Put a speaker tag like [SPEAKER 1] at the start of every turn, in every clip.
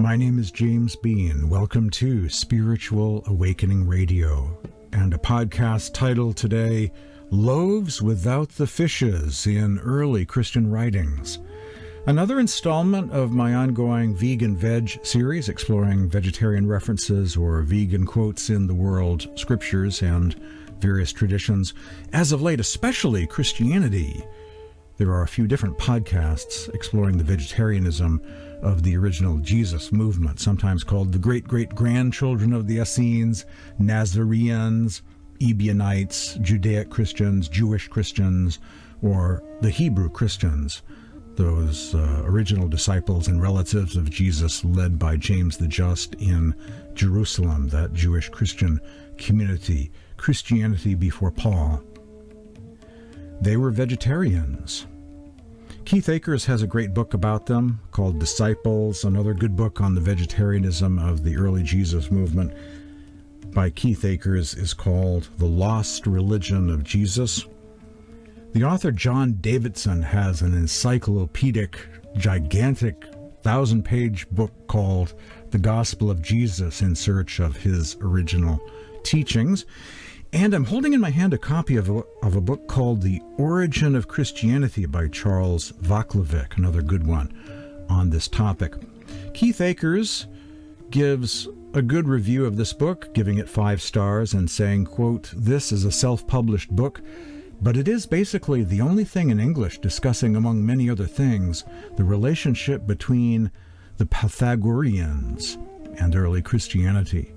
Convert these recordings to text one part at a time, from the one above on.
[SPEAKER 1] My name is James Bean. Welcome to Spiritual Awakening Radio and a podcast titled today, Loaves Without the Fishes in Early Christian Writings. Another installment of my ongoing Vegan-Veg series exploring vegetarian references or vegan quotes in the world scriptures and various traditions. As of late, especially Christianity, there are a few different podcasts exploring the vegetarianism of the original Jesus movement, sometimes called the great-great-grandchildren of the Essenes, Nasoreans, Ebionites, Judaic Christians, Jewish Christians, or the Hebrew Christians, those original disciples and relatives of Jesus led by James the Just in Jerusalem, that Jewish Christian community, Christianity before Paul. They were vegetarians. Keith Akers has a great book about them called Disciples, another good book on the vegetarianism of the early Jesus movement by Keith Akers is called The Lost Religion of Jesus. The author John Davidson has an encyclopedic, gigantic, 1,000-page book called The Gospel of Jesus in Search of His Original Teachings. And I'm holding in my hand a copy of a book called The Origin of Christianity by Charles Vaclavic, another good one on this topic. Keith Akers gives a good review of this book, giving it 5 stars and saying, quote, "This is a self-published book, but it is basically the only thing in English discussing, among many other things, the relationship between the Pythagoreans and early Christianity."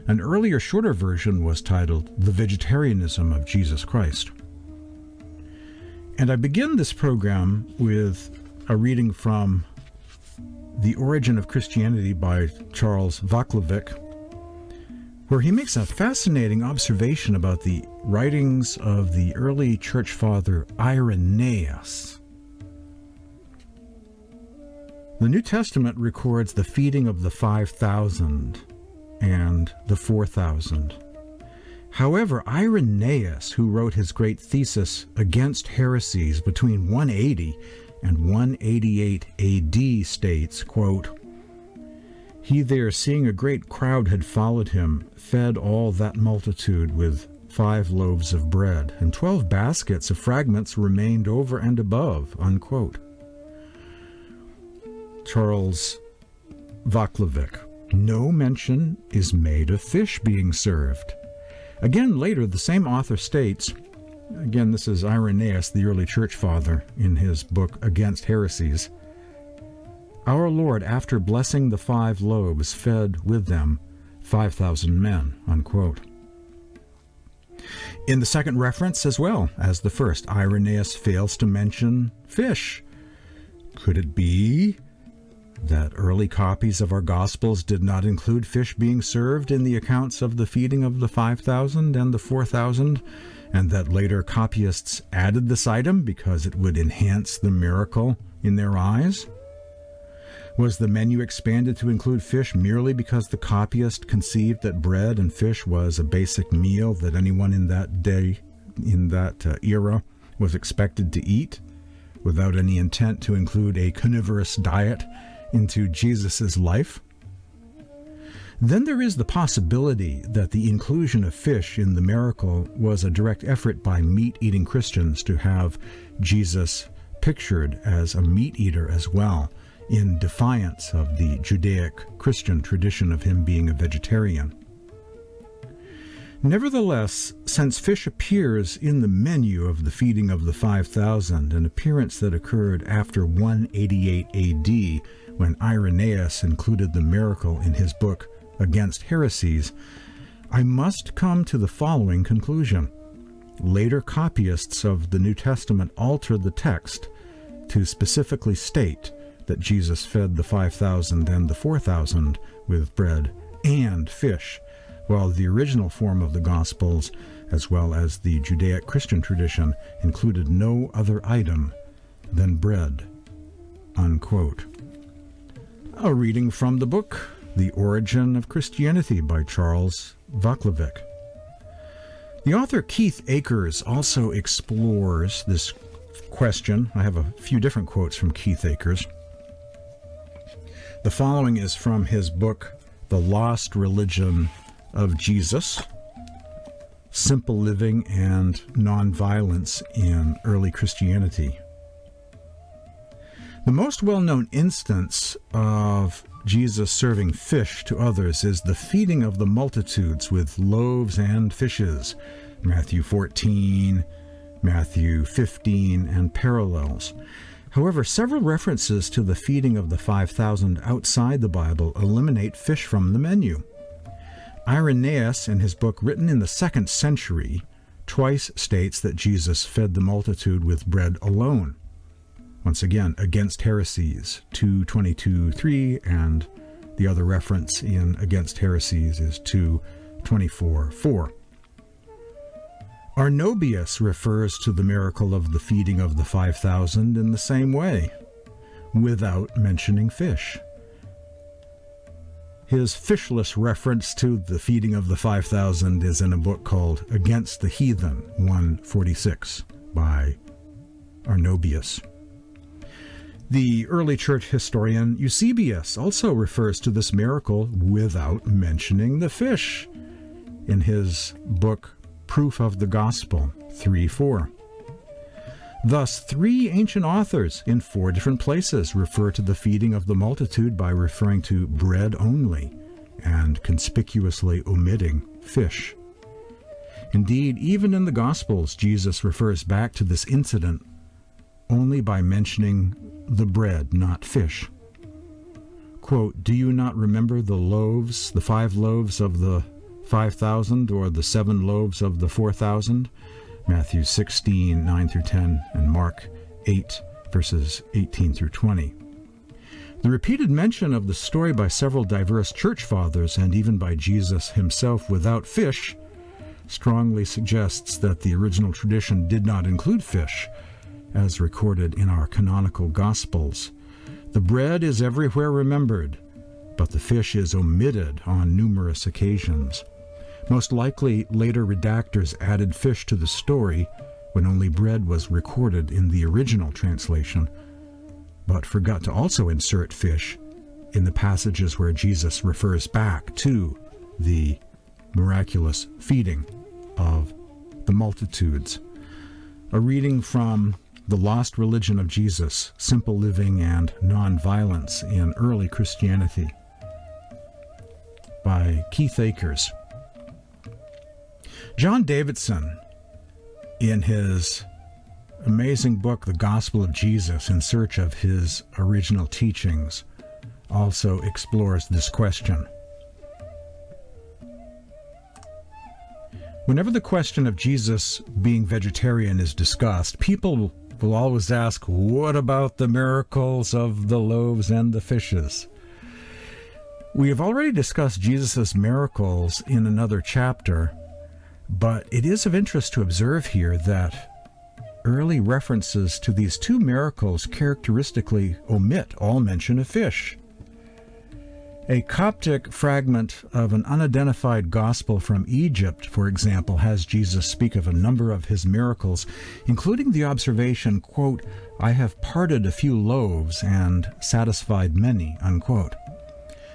[SPEAKER 1] An earlier, shorter version was titled The Vegetarianism of Jesus Christ. And I begin this program with a reading from The Origin of Christianity by Charles Vaclavic, where he makes a fascinating observation about the writings of the early church father Irenaeus. The New Testament records the feeding of the 5,000 and the 4,000. However, Irenaeus, who wrote his great thesis against heresies between 180 and 188 AD, states, quote, "He there, seeing a great crowd had followed him, fed all that multitude with 5 loaves of bread, and 12 baskets of fragments remained over and above," unquote. Charles Vaclavic. No mention is made of fish being served. Again, later, the same author states, again, this is Irenaeus, the early church father, in his book Against Heresies, "Our Lord, after blessing the 5 loaves, fed with them 5,000 men," unquote. In the second reference, as well as the first, Irenaeus fails to mention fish. Could it be that early copies of our Gospels did not include fish being served in the accounts of the feeding of the 5,000 and the 4,000, and that later copyists added this item because it would enhance the miracle in their eyes? Was the menu expanded to include fish merely because the copyist conceived that bread and fish was a basic meal that anyone in that day, in that era, was expected to eat, without any intent to include a carnivorous diet into Jesus' life? Then there is the possibility that the inclusion of fish in the miracle was a direct effort by meat-eating Christians to have Jesus pictured as a meat-eater as well, in defiance of the Judaic Christian tradition of him being a vegetarian. Nevertheless, since fish appears in the menu of the feeding of the 5,000, an appearance that occurred after 188 AD, when Irenaeus included the miracle in his book Against Heresies, I must come to the following conclusion. Later copyists of the New Testament altered the text to specifically state that Jesus fed the 5,000 and the 4,000 with bread and fish, while the original form of the Gospels, as well as the Judaic Christian tradition, included no other item than bread, unquote. A reading from the book, The Origin of Christianity by Charles Vaclavic. The author Keith Akers also explores this question. I have a few different quotes from Keith Akers. The following is from his book, The Lost Religion of Jesus, Simple Living and Nonviolence in Early Christianity. The most well-known instance of Jesus serving fish to others is the feeding of the multitudes with loaves and fishes, Matthew 14, Matthew 15, and parallels. However, several references to the feeding of the 5,000 outside the Bible eliminate fish from the menu. Irenaeus, in his book written in the 2nd century, twice states that Jesus fed the multitude with bread alone. Once again, Against Heresies, 2:22-3, and the other reference in Against Heresies is 2:24-4. Arnobius refers to the miracle of the feeding of the 5,000 in the same way, without mentioning fish. His fishless reference to the feeding of the 5,000 is in a book called Against the Heathen, 146, by Arnobius. The early church historian Eusebius also refers to this miracle without mentioning the fish in his book Proof of the Gospel, 3:4. Thus, 3 ancient authors in 4 different places refer to the feeding of the multitude by referring to bread only and conspicuously omitting fish. Indeed, even in the Gospels, Jesus refers back to this incident only by mentioning the bread, not fish. Quote, "Do you not remember the loaves, the 5 loaves of the 5,000, or the 7 loaves of the 4,000? Matthew 16, 9-10, and Mark 8, verses 18-20. The repeated mention of the story by several diverse church fathers, and even by Jesus himself without fish, strongly suggests that the original tradition did not include fish, as recorded in our canonical Gospels. The bread is everywhere remembered, but the fish is omitted on numerous occasions. Most likely, later redactors added fish to the story when only bread was recorded in the original translation, but forgot to also insert fish in the passages where Jesus refers back to the miraculous feeding of the multitudes. A reading from The Lost Religion of Jesus, Simple Living and Nonviolence in Early Christianity, by Keith Akers. John Davidson, in his amazing book, The Gospel of Jesus, in search of his original teachings, also explores this question. Whenever the question of Jesus being vegetarian is discussed, people will always ask, what about the miracles of the loaves and the fishes? We have already discussed Jesus' miracles in another chapter, but it is of interest to observe here that early references to these 2 miracles characteristically omit all mention of fish. A Coptic fragment of an unidentified gospel from Egypt, for example, has Jesus speak of a number of his miracles, including the observation, quote, "I have parted a few loaves and satisfied many," unquote.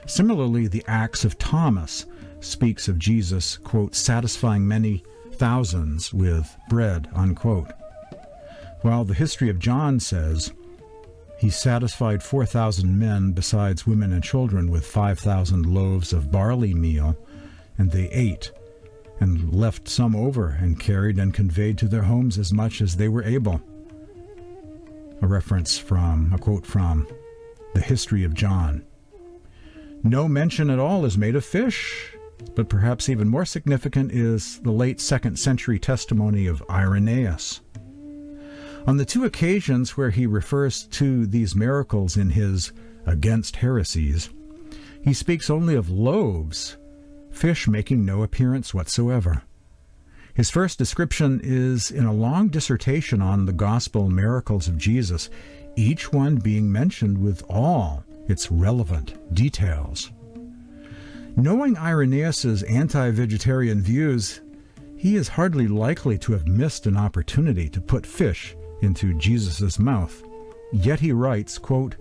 [SPEAKER 1] Similarly, the Acts of Thomas speaks of Jesus, quote, "satisfying many thousands with bread," unquote. While the history of John says, he satisfied 4,000 men besides women and children with 5,000 loaves of barley meal, and they ate, and left some over, and carried and conveyed to their homes as much as they were able. A quote from the history of John. No mention at all is made of fish, but perhaps even more significant is the late 2nd century testimony of Irenaeus. On the 2 occasions where he refers to these miracles in his Against Heresies, he speaks only of loaves, fish making no appearance whatsoever. His first description is in a long dissertation on the gospel miracles of Jesus, each one being mentioned with all its relevant details. Knowing Irenaeus' anti-vegetarian views, he is hardly likely to have missed an opportunity to put fish into Jesus' mouth. Yet he writes, quote,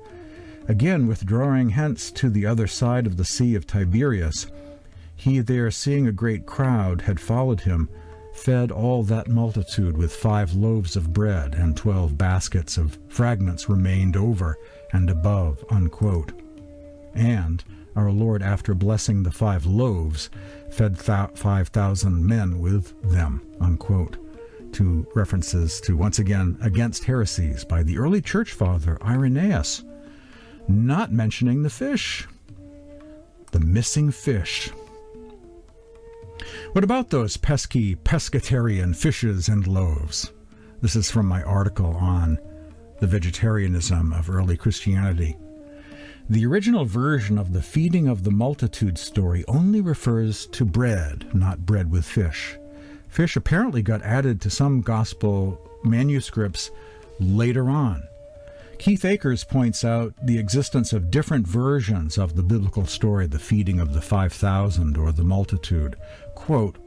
[SPEAKER 1] Again, withdrawing hence to the other side of the Sea of Tiberias, he there, seeing a great crowd, had followed him, fed all that multitude with 5 loaves of bread, and 12 baskets of fragments remained over and above, unquote. And our Lord, after blessing the 5 loaves, fed 5,000 men with them, unquote. To references to, once again, against heresies by the early church father Irenaeus, not mentioning the fish. The missing fish. What about those pesky pescatarian fishes and loaves? This is from my article on the vegetarianism of early Christianity. The original version of the feeding of the multitude story only refers to bread, not bread with fish. Fish apparently got added to some gospel manuscripts later on. Keith Akers points out the existence of different versions of the biblical story, the feeding of the 5,000 or the multitude. Quote,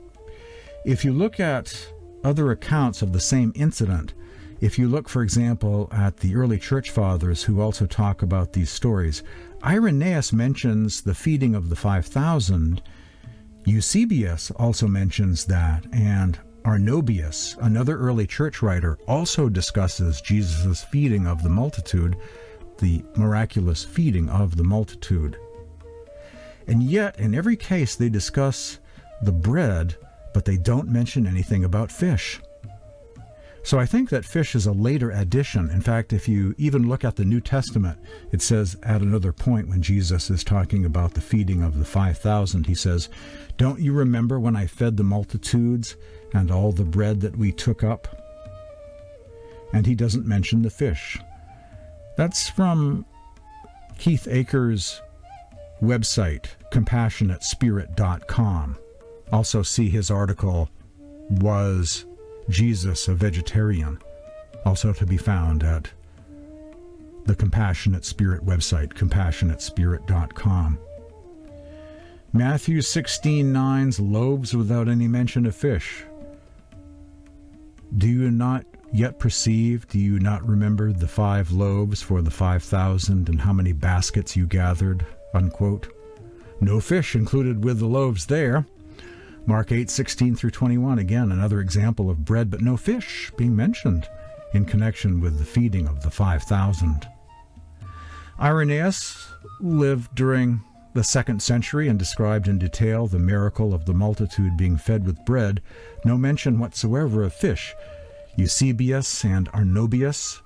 [SPEAKER 1] if you look at other accounts of the same incident, if you look, for example, at the early church fathers who also talk about these stories, Irenaeus mentions the feeding of the 5,000. Eusebius also mentions that, and Arnobius, another early church writer, also discusses Jesus' feeding of the multitude, the miraculous feeding of the multitude. And yet, in every case, they discuss the bread, but they don't mention anything about fish. So I think that fish is a later addition. In fact, if you even look at the New Testament, it says at another point when Jesus is talking about the feeding of the 5,000, he says, don't you remember when I fed the multitudes and all the bread that we took up? And he doesn't mention the fish. That's from Keith Akers' website, compassionatespirit.com. Also see his article, Was Jesus a Vegetarian? Also to be found at the Compassionate Spirit website, compassionatespirit.com. Matthew 16:9's loaves without any mention of fish. Do you not yet perceive, do you not remember the 5 loaves for the 5,000 and how many baskets you gathered? Unquote. No fish included with the loaves there. Mark 8:16-21, again, another example of bread but no fish being mentioned in connection with the feeding of the 5,000. Irenaeus lived during the 2nd century and described in detail the miracle of the multitude being fed with bread, no mention whatsoever of fish. Eusebius and Arnobius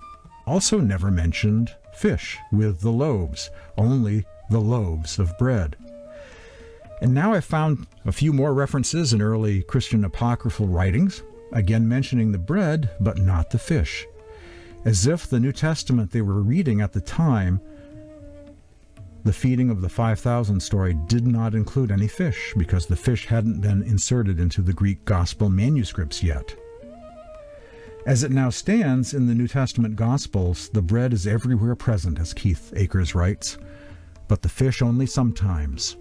[SPEAKER 1] also never mentioned fish with the loaves, only the loaves of bread. And now I've found a few more references in early Christian apocryphal writings, again mentioning the bread but not the fish, as if the New Testament they were reading at the time, the feeding of the 5,000 story, did not include any fish because the fish hadn't been inserted into the Greek gospel manuscripts yet. As it now stands in the New Testament Gospels, the bread is everywhere present, as Keith Akers writes, but the fish only sometimes.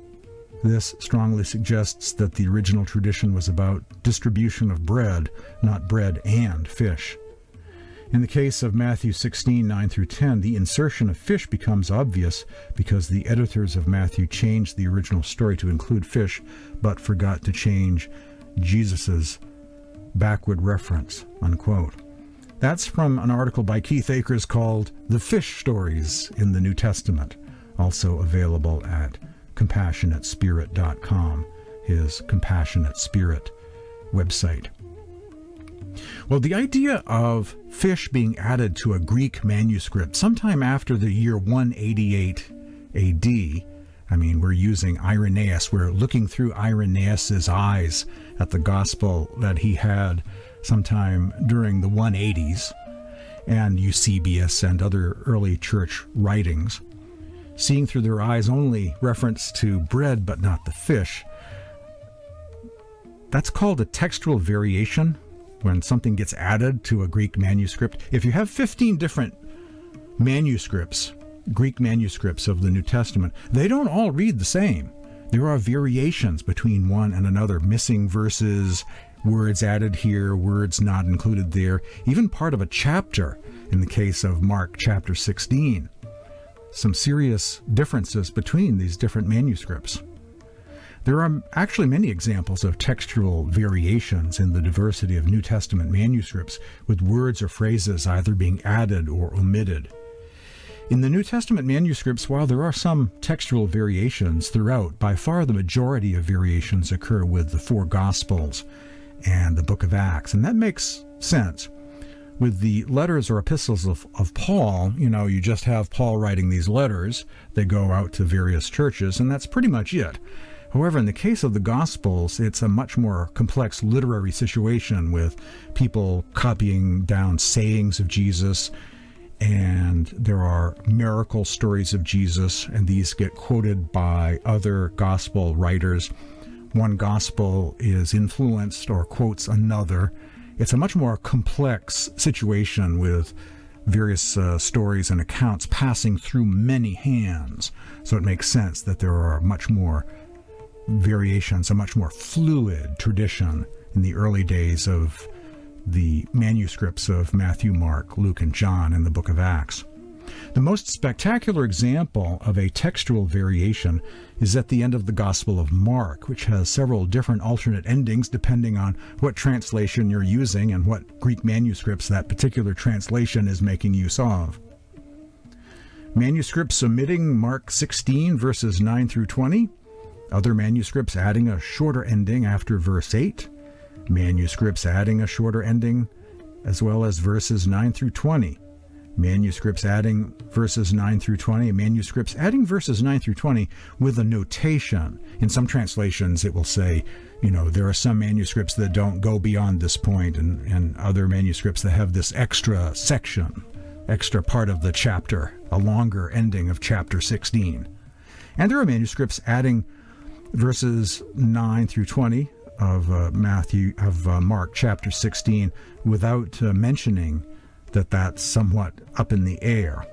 [SPEAKER 1] This strongly suggests that the original tradition was about distribution of bread, not bread and fish. In the case of Matthew 16:9-10, the insertion of fish becomes obvious because the editors of Matthew changed the original story to include fish, but forgot to change Jesus' backward reference, unquote. That's from an article by Keith Akers called The Fish Stories in the New Testament, also available at compassionatespirit.com, his Compassionate Spirit website. Well, the idea of fish being added to a Greek manuscript sometime after the year 188 AD, I mean, we're using Irenaeus, we're looking through Irenaeus's eyes at the gospel that he had sometime during the 180s, and Eusebius and other early church writings, seeing through their eyes only reference to bread but not the fish. That's called a textual variation, when something gets added to a Greek manuscript. If you have 15 different manuscripts, Greek manuscripts of the New Testament, they don't all read the same. There are variations between one and another, missing verses, words added here, words not included there, even part of a chapter in the case of Mark chapter 16. some serious differences between these different manuscripts. There are actually many examples of textual variations in the diversity of New Testament manuscripts, with words or phrases either being added or omitted. In the New Testament manuscripts, while there are some textual variations throughout, by far the majority of variations occur with the four Gospels and the book of Acts, and that makes sense. With the letters or epistles of Paul, you just have Paul writing these letters. They go out to various churches, and that's pretty much it. However, in the case of the Gospels, it's a much more complex literary situation with people copying down sayings of Jesus, and there are miracle stories of Jesus, and these get quoted by other Gospel writers. One Gospel is influenced or quotes another. It's a much more complex situation with various stories and accounts passing through many hands, so it makes sense that there are much more variations, a much more fluid tradition in the early days of the manuscripts of Matthew, Mark, Luke, and John in the book of Acts. The most spectacular example of a textual variation is at the end of the Gospel of Mark, which has several different alternate endings depending on what translation you're using and what Greek manuscripts that particular translation is making use of. Manuscripts omitting Mark 16, verses 9 through 20. Other manuscripts adding a shorter ending after verse 8. Manuscripts adding a shorter ending as well as verses 9 through 20. Manuscripts adding verses 9 through 20. Manuscripts adding verses 9 through 20 with a notation. In some translations it will say, there are some manuscripts that don't go beyond this point, and other manuscripts that have this extra section, extra part of the chapter, a longer ending of chapter 16. And there are manuscripts adding verses 9 through 20 of Mark chapter 16 without mentioning that that's somewhat up in the air.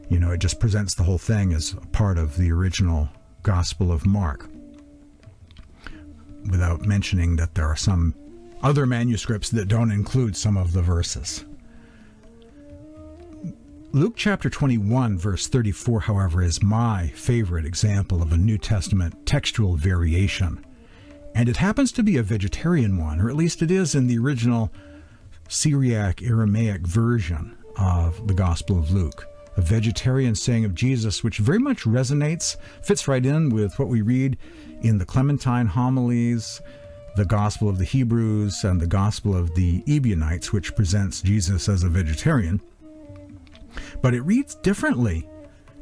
[SPEAKER 1] It just presents the whole thing as a part of the original Gospel of Mark without mentioning that there are some other manuscripts that don't include some of the verses. Luke chapter 21, verse 34, however, is my favorite example of a New Testament textual variation. And it happens to be a vegetarian one, or at least it is in the original Syriac-Aramaic version of the Gospel of Luke. A vegetarian saying of Jesus, which very much resonates, fits right in with what we read in the Clementine homilies, the Gospel of the Hebrews, and the Gospel of the Ebionites, which presents Jesus as a vegetarian. But it reads differently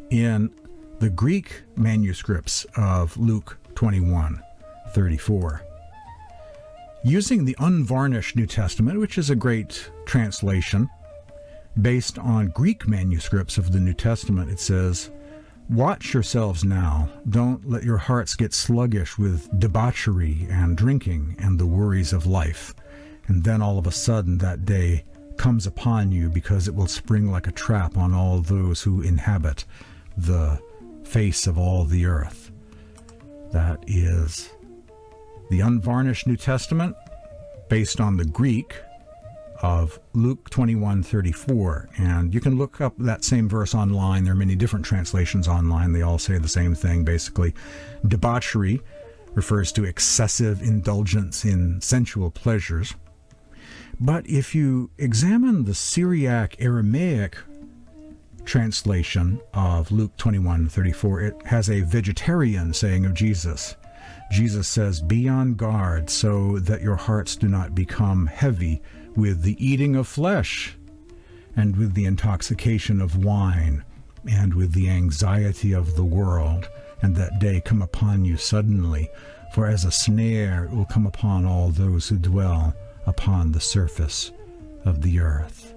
[SPEAKER 1] in the Greek manuscripts of Luke 21:34. Using the unvarnished New Testament, which is a great translation, based on Greek manuscripts of the New Testament, it says, "Watch yourselves now. Don't let your hearts get sluggish with debauchery and drinking and the worries of life. And then all of a sudden that day comes upon you, because it will spring like a trap on all those who inhabit the face of all the earth." That is the unvarnished New Testament based on the Greek of Luke 21:34. And you can look up that same verse online. There are many different translations online. They all say the same thing, basically. Debauchery refers to excessive indulgence in sensual pleasures. But if you examine the Syriac-Aramaic translation of Luke 21:34, it has a vegetarian saying of Jesus. Jesus says, "Be on guard so that your hearts do not become heavy with the eating of flesh, and with the intoxication of wine, and with the anxiety of the world, and that day come upon you suddenly, for as a snare it will come upon all those who dwell upon the surface of the earth."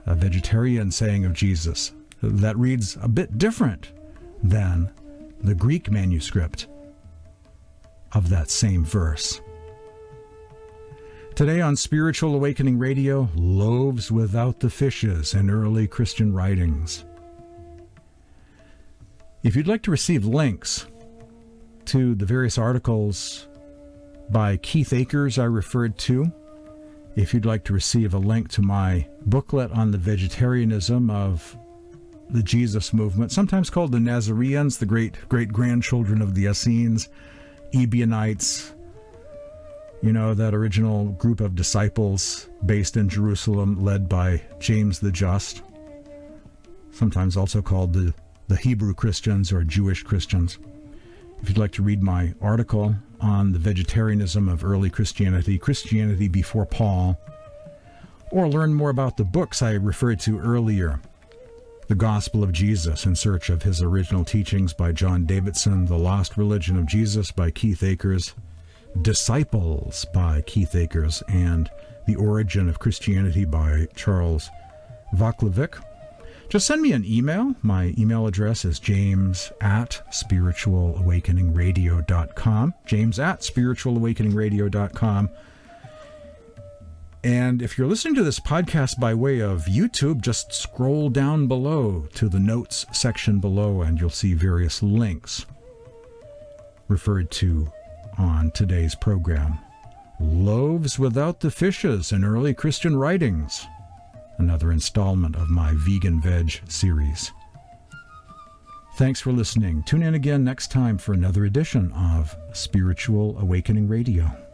[SPEAKER 1] A vegetarian saying of Jesus that reads a bit different than the Greek manuscript of that same verse. Today on Spiritual Awakening Radio, Loaves Without the Fishes in Early Christian Writings. If you'd like to receive links to the various articles by Keith Akers I referred to, if you'd like to receive a link to my booklet on the vegetarianism of the Jesus movement, sometimes called the Nasoreans, the great-grandchildren of the Essenes, Ebionites, that original group of disciples based in Jerusalem led by James the Just, sometimes also called the Hebrew Christians or Jewish Christians. If you'd like to read my article on the vegetarianism of early Christianity, Christianity before Paul, or learn more about the books I referred to earlier, The Gospel of Jesus in Search of His Original Teachings by John Davidson, The Lost Religion of Jesus by Keith Akers, Disciples by Keith Akers, and The Origin of Christianity by Charles Vaclavic, just send me an email. My email address is james@spiritualawakeningradio.com, james@spiritualawakeningradio.com. And if you're listening to this podcast by way of YouTube, just scroll down below to the notes section below, and you'll see various links referred to on today's program. Loaves Without the Fishes in Early Christian Writings, another installment of my Vegan Veg series. Thanks for listening. Tune in again next time for another edition of Spiritual Awakening Radio.